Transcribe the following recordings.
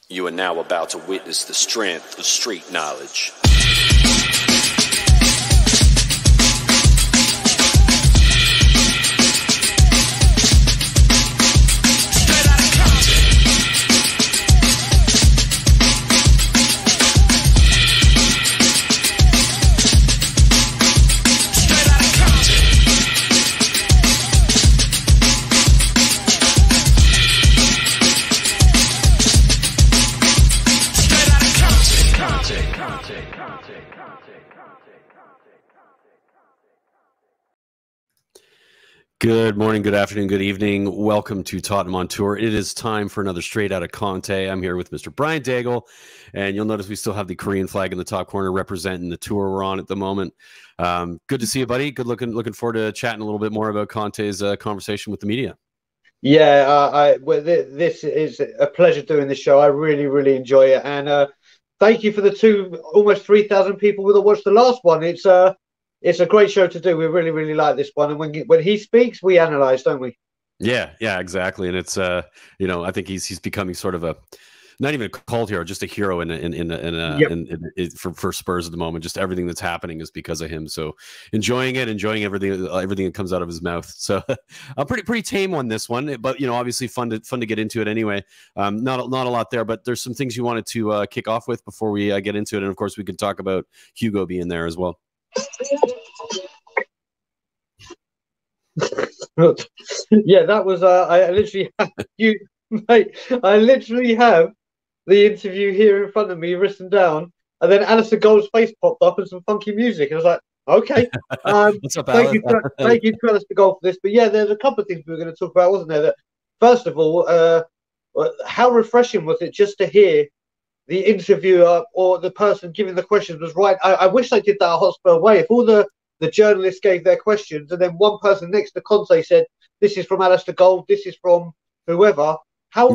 You are now about to witness the strength of street knowledge. Good morning, good afternoon, good evening. Welcome to Tottenham On Tour. It is time for another Straight Outta Conte. I'm here with Mr. Brian Daigle, and you'll notice we still have the Korean flag in the top corner representing the tour we're on at the moment. Good to see you, buddy. Good looking forward to chatting a little bit more about Conte's conversation with the media. Yeah, this is a pleasure doing this show. I really enjoy it, and thank you for the almost 3,000 people that watched the last one. It's a great show to do. We really like this one, and when he speaks, we analyze, don't we? Yeah, exactly. And it's I think he's becoming sort of not even a cult hero, just a hero for Spurs at the moment. Just everything that's happening is because of him. So enjoying everything that comes out of his mouth. So I'm pretty tame on this one, but obviously fun to get into it anyway. Not a lot there, but there's some things you wanted to kick off with before we get into it, and of course we could talk about Hugo being there as well. Yeah, that was I literally have I literally have the interview here in front of me written down, and then Alistair Gold's face popped up and some funky music, and I was like, okay. What's up, thank you to Alistair Gold for this. But yeah, there's a couple of things we were going to talk about, wasn't there? That first of all, how refreshing was it just to hear the interviewer or the person giving the questions was right. I wish they did that a Hotspur way. If all the journalists gave their questions, and then one person next to Conte said, "This is from Alistair Gold, this is from whoever." How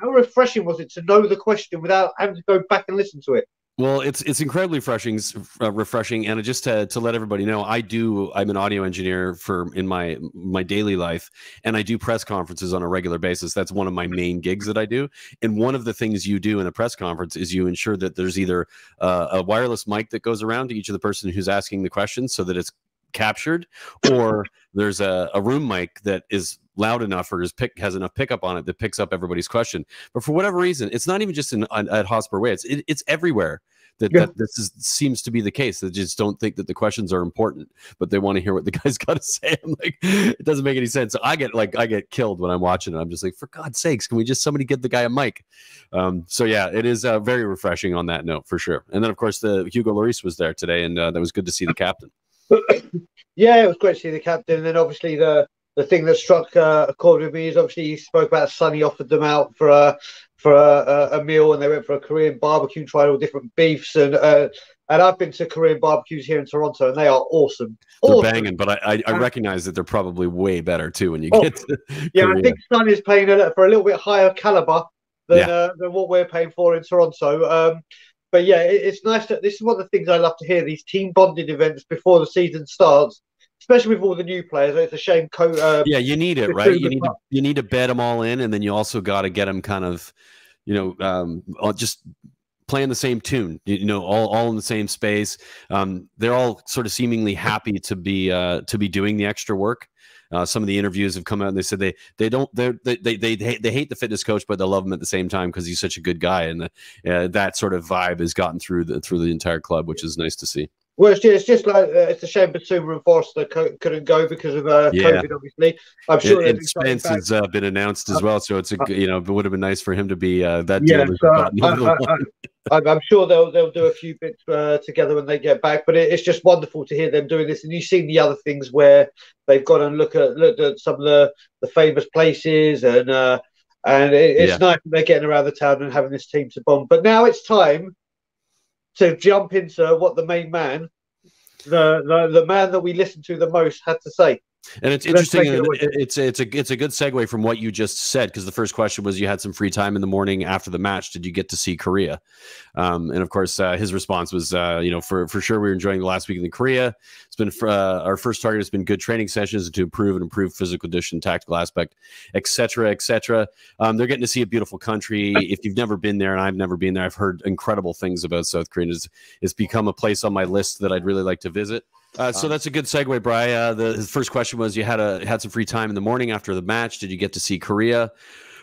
refreshing was it to know the question without having to go back and listen to it? Well, it's incredibly refreshing, and just to let everybody know, I'm an audio engineer in my daily life, and I do press conferences on a regular basis. That's one of my main gigs that I do. And one of the things you do in a press conference is you ensure that there's either a wireless mic that goes around to each of the person who's asking the question so that it's captured, or there's a room mic that is loud enough or has enough pickup on it that picks up everybody's question. But for whatever reason, it's not even just at Hotspur Way. It's everywhere that this seems to be the case. They just don't think that the questions are important, but they want to hear what the guy's got to say. I'm like, it doesn't make any sense. So I get killed when I'm watching it. I'm just like, for God's sakes, can we just somebody give the guy a mic? So yeah, it is very refreshing on that note for sure. And then of course the Hugo Lloris was there today, and that was good to see the captain. Yeah, it was great to see the captain. And then obviously the thing that struck a chord with me is obviously he spoke about Sonny offered them out for a meal, and they went for a Korean barbecue, tried all different beefs, and I've been to Korean barbecues here in Toronto, and they are awesome. They're banging, but I recognize that they're probably way better too when you get to Korea. I think Sonny is paying for a little bit higher caliber than what we're paying for in Toronto. But yeah, it's nice that this is one of the things I love to hear, these team bonding events before the season starts, especially with all the new players. It's a shame. You need it, right? You need to bed them all in, and then you also got to get them kind of, just playing the same tune. All in the same space. They're all sort of seemingly happy to be doing the extra work. Some of the interviews have come out and they said they hate the fitness coach, but they love him at the same time because he's such a good guy, and that sort of vibe has gotten through the entire club, which is nice to see. Well, it's just like it's a shame Basuma and Forster couldn't go because of COVID. Obviously, I'm sure. And Spence has been announced as well, so it's it would have been nice for him to be that. Yeah, I'm sure they'll do a few bits together when they get back. But it's just wonderful to hear them doing this. And you've seen the other things where they've gone and looked at some of the famous places, and it's nice that they're getting around the town and having this team to bond. But now it's time to jump into what the main man, the man that we listen to the most, had to say. And it's interesting. And it's a good segue from what you just said, because the first question was, you had some free time in the morning after the match. Did you get to see Korea? And of course, his response was, for sure, we were enjoying the last week in Korea. It's been our first target has been good training sessions to improve physical condition, tactical aspect, etc., etc. They're getting to see a beautiful country. If you've never been there, and I've never been there, I've heard incredible things about South Korea. It's become a place on my list that I'd really like to visit. So that's a good segue, Bri. His first question was, you had some free time in the morning after the match. Did you get to see Korea?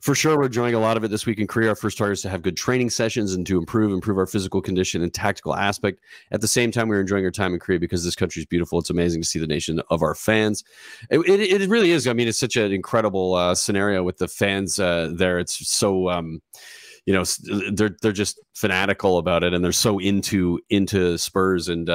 For sure, we're enjoying a lot of it this week in Korea. Our first target is to have good training sessions and to improve our physical condition and tactical aspect. At the same time, we're enjoying our time in Korea because this country is beautiful. It's amazing to see the nation of our fans. It really is. I mean, it's such an incredible scenario with the fans there. It's so they're just fanatical about it, and they're so into Spurs. And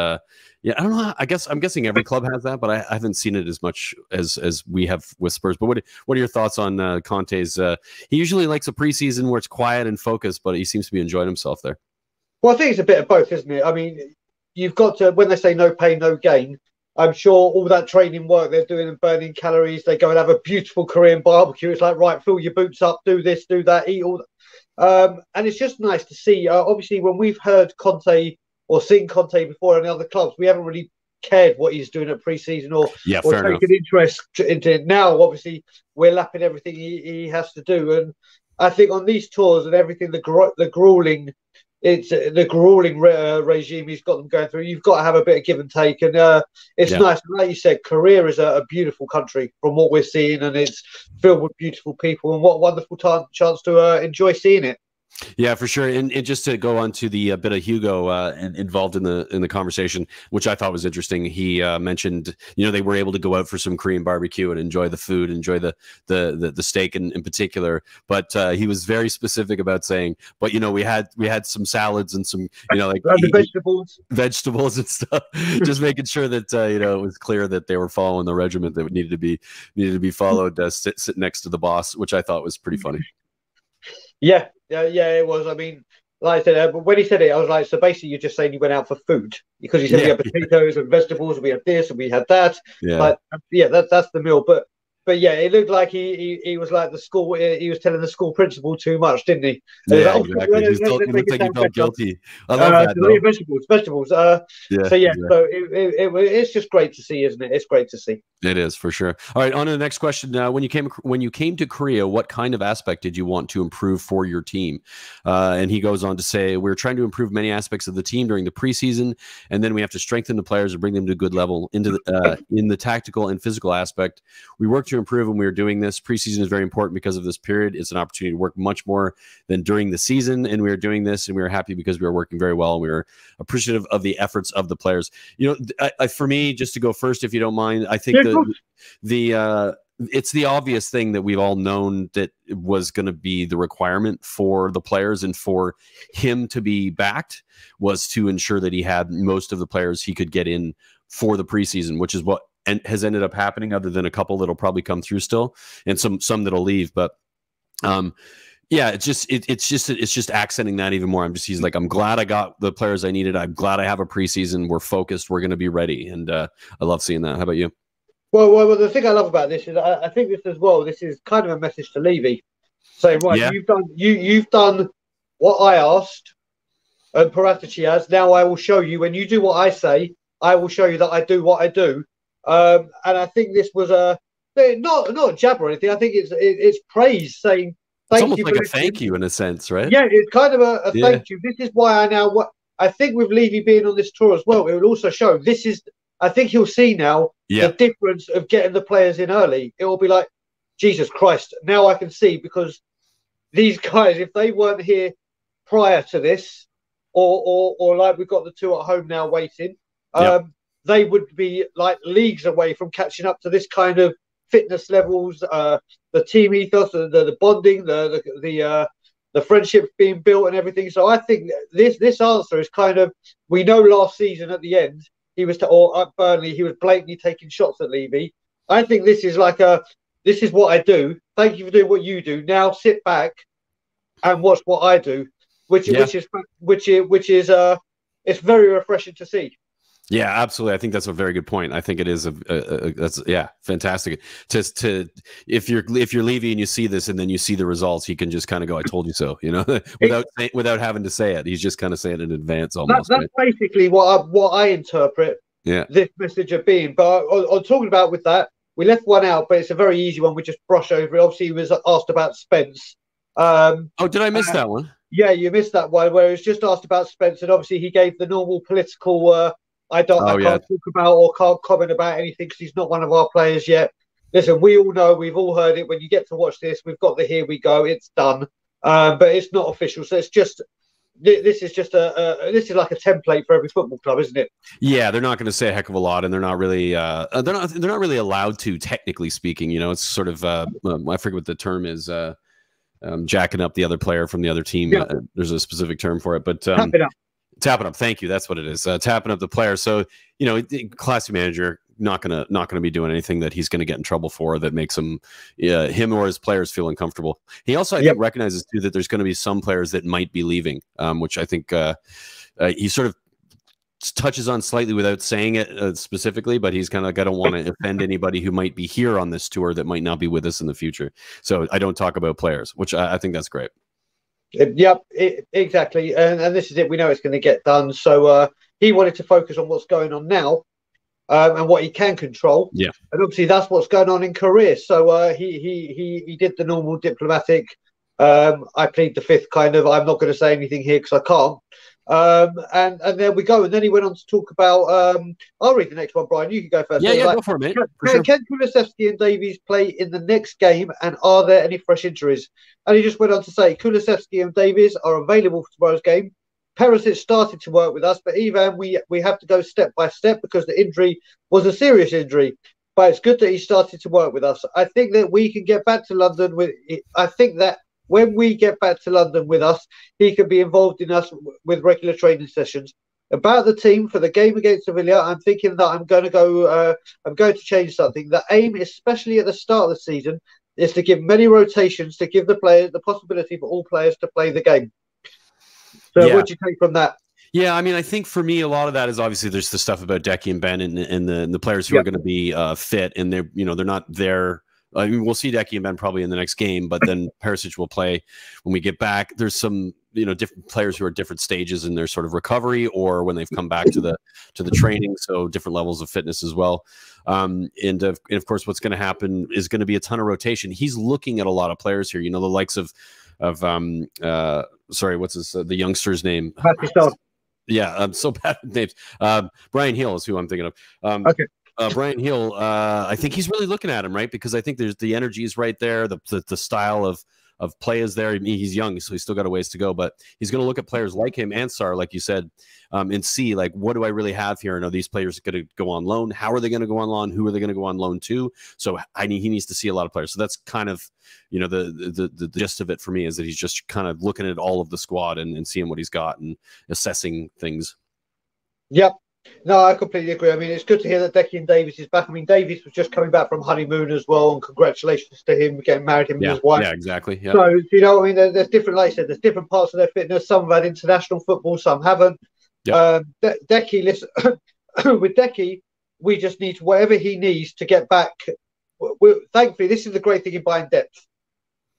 yeah, I don't know. I'm guessing every club has that, but I haven't seen it as much as we have with Spurs. But what are your thoughts on Conte's? He usually likes a preseason where it's quiet and focused, but he seems to be enjoying himself there. Well, I think it's a bit of both, isn't it? I mean, you've got to, when they say no pain, no gain, I'm sure all that training work they're doing and burning calories, they go and have a beautiful Korean barbecue. It's like, right, fill your boots up, do this, do that, eat all that. And it's just nice to see. Obviously, when we've heard Conte or seen Conte before in other clubs, we haven't really cared what he's doing at pre-season or taken interest into it. Now, obviously, we're lapping everything he has to do. And I think on these tours and everything, the grueling regime he's got them going through, you've got to have a bit of give and take. And it's nice. Like you said, Korea is a beautiful country from what we're seeing, and it's filled with beautiful people. And what a wonderful chance to enjoy seeing it. Yeah, for sure. And just to go on to the bit of Hugo involved in the conversation, which I thought was interesting. He mentioned, they were able to go out for some Korean barbecue and enjoy the food, enjoy the steak in particular. But he was very specific about saying, but we had some salads and some like vegetables and stuff, just making sure that it was clear that they were following the regimen that needed to be followed. Sit next to the boss, which I thought was pretty funny. Yeah, it was. I mean, like I said, but when he said it, I was like, so basically you're just saying you went out for food, because he said we had potatoes and vegetables and we had this and we had that. Yeah. But that's the meal. But yeah, it looked like he was like the school. He was telling the school principal too much, didn't he? Yeah, exactly. He looked like he felt guilty. I love that. Vegetables. So it's just great to see, isn't it? It's great to see. It is, for sure. All right, on to the next question. When you came to Korea, what kind of aspect did you want to improve for your team? And he goes on to say, we're trying to improve many aspects of the team during the preseason, and then we have to strengthen the players and bring them to a good level in the tactical and physical aspect. We work to improve, and we are doing this. Preseason is very important because of this period. It's an opportunity to work much more than during the season, and we are doing this, and we are happy because we are working very well, and we are appreciative of the efforts of the players. For me, just to go first, if you don't mind, I think it's the obvious thing that we've all known that was going to be the requirement for the players, and for him to be backed was to ensure that he had most of the players he could get in for the preseason, which is what has ended up happening, other than a couple that'll probably come through still, and some that'll leave. But it's just accenting that even more. He's like, I'm glad I got the players I needed. I'm glad I have a preseason. We're focused. We're going to be ready. And I love seeing that. How about you? Well, the thing I love about this is I think this as well. This is kind of a message to Levy, saying, right, you've done what I asked, and Paratici has. Now I will show you. When you do what I say, I will show you that I do what I do. And I think this was not a jab or anything. I think it's praise, saying thank you. It's almost like a thank you in a sense, right? Yeah, it's kind of a thank you. This is why I think with Levy being on this tour as well, it will also show this is. I think he'll see now the difference of getting the players in early. It will be like, Jesus Christ, now I can see, because these guys, if they weren't here prior to this, or like we've got the two at home now waiting, they would be like leagues away from catching up to this kind of fitness levels, the team ethos, the bonding, the friendship being built and everything. So I think this answer is kind of, we know last season at the end, he was at Burnley, he was blatantly taking shots at Levy. I think this is like this is what I do. Thank you for doing what you do. Now sit back and watch what I do, which is it's very refreshing to see. Yeah, absolutely. I think that's a very good point. I think it is that's fantastic. Just to if you're Levy and you see this and then you see the results, he can just kind of go, "I told you so," without having to say it. He's just kind of saying it in advance almost. That's basically what I interpret this message of being. But I'm talking about with that, we left one out, but it's a very easy one. We just brush over it. Obviously, he was asked about Spence. Oh, did I miss that one? Yeah, you missed that one where he was just asked about Spence, and obviously he gave the normal political. I can't talk about or can't comment about anything because he's not one of our players yet. Listen, we all know, we've all heard it. When you get to watch this, we've got the here we go. It's done, but it's not official. So it's just this is just this is like a template for every football club, isn't it? Yeah, they're not going to say a heck of a lot, and they're not really allowed to, technically speaking. You know, it's sort of I forget what the term is. Jacking up the other player from the other team. Yeah. There's a specific term for it, but Tapping up. Thank you. That's what it is. Tapping up the player. So, you know, classy manager not gonna be doing anything that he's gonna get in trouble for that makes him or his players feel uncomfortable. He also, I think, recognizes too that there's going to be some players that might be leaving, which I think he sort of touches on slightly without saying it specifically, but he's kind of like, I don't want to offend anybody who might be here on this tour that might not be with us in the future. So I don't talk about players, which I think that's great. Yep, exactly. And this is it. We know it's going to get done. So he wanted to focus on what's going on now and what he can control. Yeah. And obviously that's what's going on in career. So he did the normal diplomatic, I plead the fifth kind of, I'm not going to say anything here because I can't. And there we go. And then he went on to talk about. I'll read the next one, Brian. You can go first. Yeah, go for it, mate. Can Kulusevski and Davies play in the next game? And are there any fresh injuries? And he just went on to say Kulusevski and Davies are available for tomorrow's game. Perisic started to work with us, but Ivan, we have to go step by step because the injury was a serious injury. But it's good that he started to work with us. I think that we can get back to London with. I think that when we get back to London with us, he can be involved in us with regular training sessions. About the team for the game against Sevilla, I'm thinking that I'm going to change something. The aim, especially at the start of the season, is to give many rotations to give the players the possibility for all players to play the game. So what do you take from that? Yeah, I mean, I think for me, a lot of that is obviously there's the stuff about Decky and Ben and the players who are going to be fit, and they're not there. I mean, we'll see Decky and Ben probably in the next game, but then Perisic will play when we get back. There's some, different players who are at different stages in their sort of recovery or when they've come back to the training. So different levels of fitness as well. And of course, what's going to happen is going to be a ton of rotation. He's looking at a lot of players here, the likes of sorry, what's the youngster's name? Mate Sarr. Yeah, I'm so bad at names. Brian Hill is who I'm thinking of. Okay. Brian Hill, I think he's really looking at him, right? Because I think there's the energy is right there. The style of play is there. I mean, he's young, so he's still got a ways to go. But he's going to look at players like him and Sarr, like you said, and see, like, what do I really have here? And are these players going to go on loan? How are they going to go on loan? Who are they going to go on loan to? So he needs to see a lot of players. So that's kind of, the gist of it for me is that he's just kind of looking at all of the squad and seeing what he's got and assessing things. Yep. No, I completely agree. I mean, it's good to hear that Decky and Davies is back. I mean, Davies was just coming back from honeymoon as well, and congratulations to him getting married, him and his wife. Yeah, exactly. Yeah. So, I mean, there's different, like I said, there's different parts of their fitness. Some have had international football, some haven't. Yep. Decky, listen, with Decky, we just need whatever he needs to get back. Thankfully, this is the great thing in buying depth.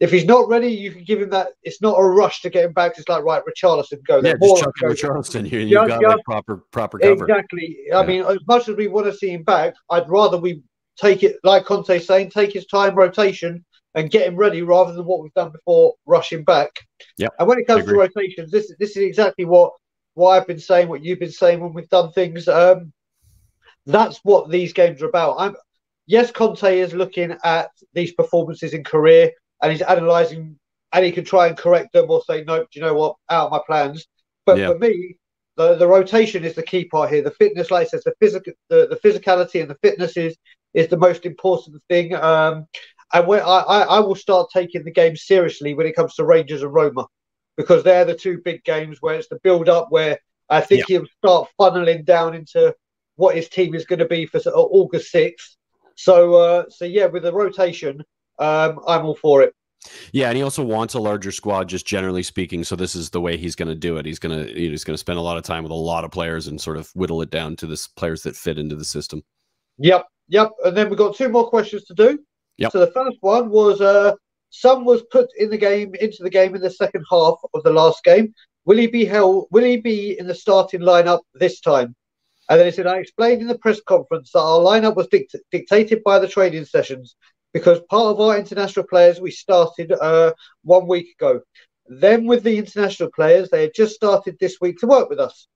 If he's not ready, you can give him that. It's not a rush to get him back. It's like, right, Richarlison, go there. Yeah, just chuck in Richarlison here. You've got like proper cover. Exactly. I mean, as much as we want to see him back, I'd rather we take it, like Conte's saying, take his time, rotation, and get him ready rather than what we've done before, rush him back. Yeah. And when it comes to rotations, this is exactly what I've been saying, what you've been saying when we've done things. That's what these games are about. Yes, Conte is looking at these performances in career, and he's analysing, and he can try and correct them or say, nope, do you know what, out of my plans. But for me, the rotation is the key part here. The fitness, like I said, the physicality and the fitness is the most important thing. And when I will start taking the game seriously when it comes to Rangers and Roma, because they're the two big games where it's the build-up, where I think he'll start funneling down into what his team is going to be for August 6th. So yeah, with the rotation, I'm all for it. Yeah, and he also wants a larger squad, just generally speaking. So this is the way he's going to do it. He's going to spend a lot of time with a lot of players and sort of whittle it down to the players that fit into the system. Yep. And then we've got 2 more questions to do. Yep. So the first one was, Son was put into the game in the second half of the last game. Will he be in the starting lineup this time? And then he said, I explained in the press conference that our lineup was dictated by the training sessions because part of our international players we started 1 week ago. Then with the international players, they had just started this week to work with us.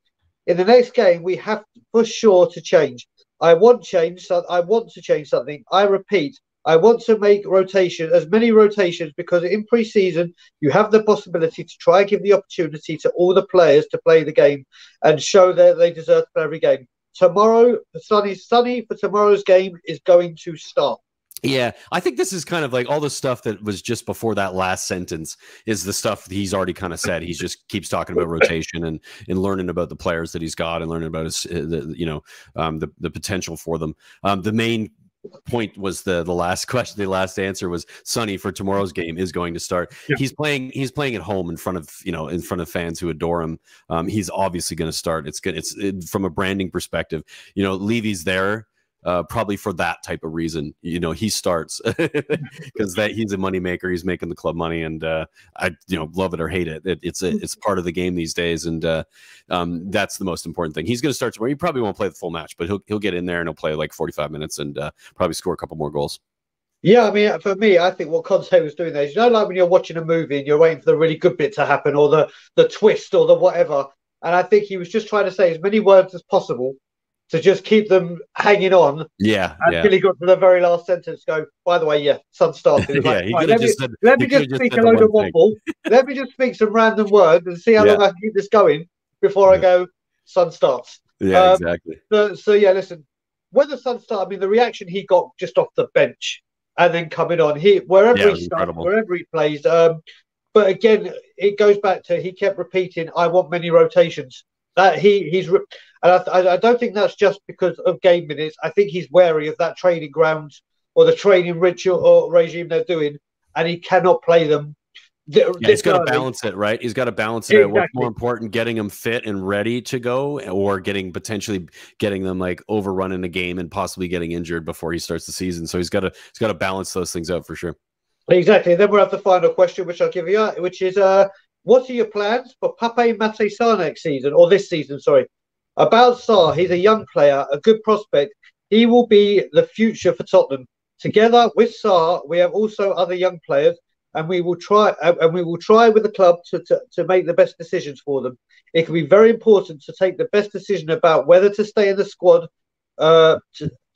In the next game, we have for sure to change. I want to change something. I repeat, I want to make as many rotations, because in pre-season you have the possibility to try and give the opportunity to all the players to play the game and show that they deserve to play every game. Tomorrow, Sonny for tomorrow's game is going to start. Yeah, I think this is kind of like all the stuff that was just before that last sentence is the stuff that he's already kind of said. He just keeps talking about rotation and learning about the players that he's got and learning about the potential for them. The main point was the last question. The last answer was Sonny for tomorrow's game is going to start. Yeah. He's playing at home in front of fans who adore him. He's obviously going to start. It's good. From a branding perspective. Levy's there. Probably for that type of reason, he starts because he's a money maker. He's making the club money, and I love it or hate it. It's part of the game these days, and that's the most important thing. He's going to start tomorrow. He probably won't play the full match, but he'll get in there and he'll play like 45 minutes and probably score a couple more goals. Yeah, I mean, for me, I think what Conte was doing there is, like when you're watching a movie and you're waiting for the really good bit to happen or the twist or the whatever, and I think he was just trying to say as many words as possible to just keep them hanging on. Yeah. Until he got to the very last sentence. Go, by the way, Son started. Yeah, like, let me just speak a load of waffle. Let me just speak some random words and see how long I can keep this going before I go, Son starts. Yeah, exactly. So listen, whether Son starts, I mean, the reaction he got just off the bench and then coming on, wherever he starts, wherever he plays. But again, it goes back to he kept repeating, I want many rotations. That I don't think that's just because of game minutes. I think he's wary of that training ground or the training ritual or regime they're doing, and he cannot play them. He's got to balance it, right? He's got to balance it. Exactly. What's more important, getting them fit and ready to go, or potentially getting them like overrun in a game and possibly getting injured before he starts the season. So he's got to balance those things out for sure. Exactly. Then we'll have the final question, which I'll give you, which is what are your plans for Mate Sarr next season, or this season, sorry? About Sarr, he's a young player, a good prospect. He will be the future for Tottenham. Together with Sarr, we have also other young players, and we will try with the club to make the best decisions for them. It can be very important to take the best decision about whether to stay in the squad, to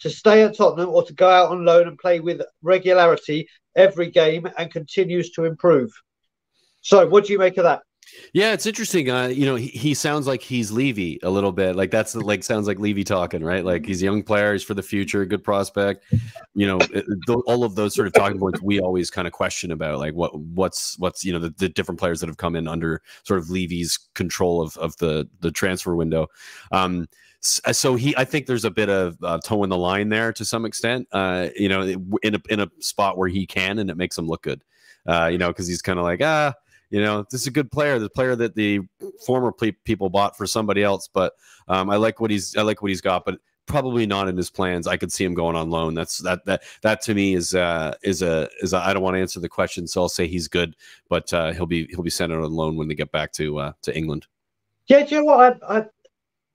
stay at Tottenham, or to go out on loan and play with regularity every game and continues to improve. So what do you make of that? Yeah, it's interesting. He sounds like he's Levy a little bit. Like sounds like Levy talking, right? Like he's a young player, he's for the future, good prospect. All of those sort of talking points we always kind of question about, like what's the different players that have come in under sort of Levy's control of the transfer window. So I think there's a bit of toe in the line there to some extent. In a spot where he can, and it makes him look good. Because he's kind of like this is a good player, the player that the former people bought for somebody else. But I like what he's got, but probably not in his plans. I could see him going on loan. That to me is I don't want to answer the question, so I'll say he's good, but he'll be sent out on loan when they get back to England. Yeah, do you know what?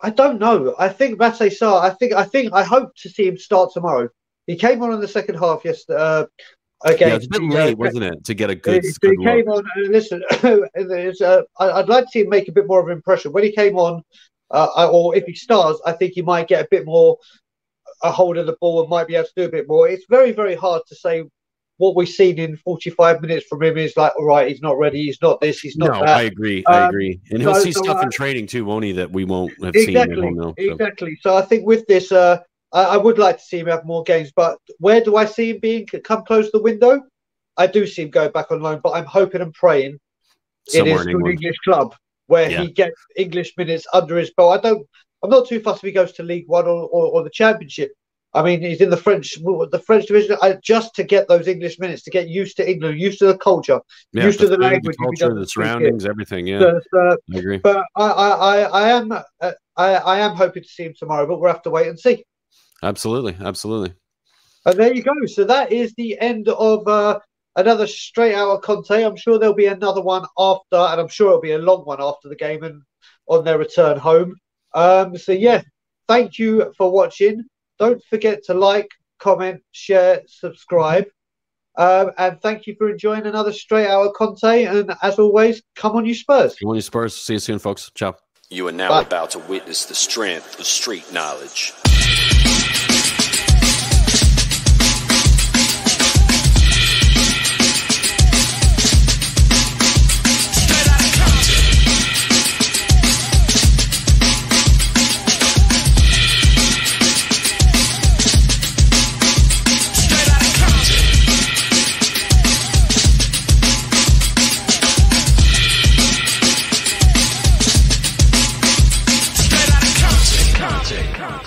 I don't know. I think Mate Sarr. I hope to see him start tomorrow. He came on in the second half yesterday. Okay, yeah, it's a bit late, wasn't it, to get a good? He came on. Listen, I'd like to see him make a bit more of an impression when he came on, or if he starts. I think he might get a bit more a hold of the ball and might be able to do a bit more. It's very, very hard to say what we've seen in 45 minutes from him is like, all right, he's not ready, he's not this, he's not that. I agree, and he'll see stuff in training too, won't he? That we won't have seen at home now. Exactly. So I think with this. I would like to see him have more games, but where do I see him come close to the window? I do see him go back on loan, but I'm hoping and praying somewhere in his good English club where he gets English minutes under his belt. I'm not too fussed if he goes to League One or the Championship. I mean, he's in the French division just to get those English minutes, to get used to England, used to the culture, used to the language, the culture, the surroundings, everything. Yeah, I agree. But I am hoping to see him tomorrow, but we'll have to wait and see. Absolutely, absolutely. And there you go. So that is the end of another Straight Outta Conte. I'm sure there'll be another one after, and I'm sure it'll be a long one after the game and on their return home. So yeah, thank you for watching. Don't forget to like, comment, share, subscribe. And thank you for enjoying another Straight Outta Conte. And as always, come on you Spurs. Come on you Spurs. See you soon, folks. Ciao. You are now about to witness the strength of street knowledge. Conte.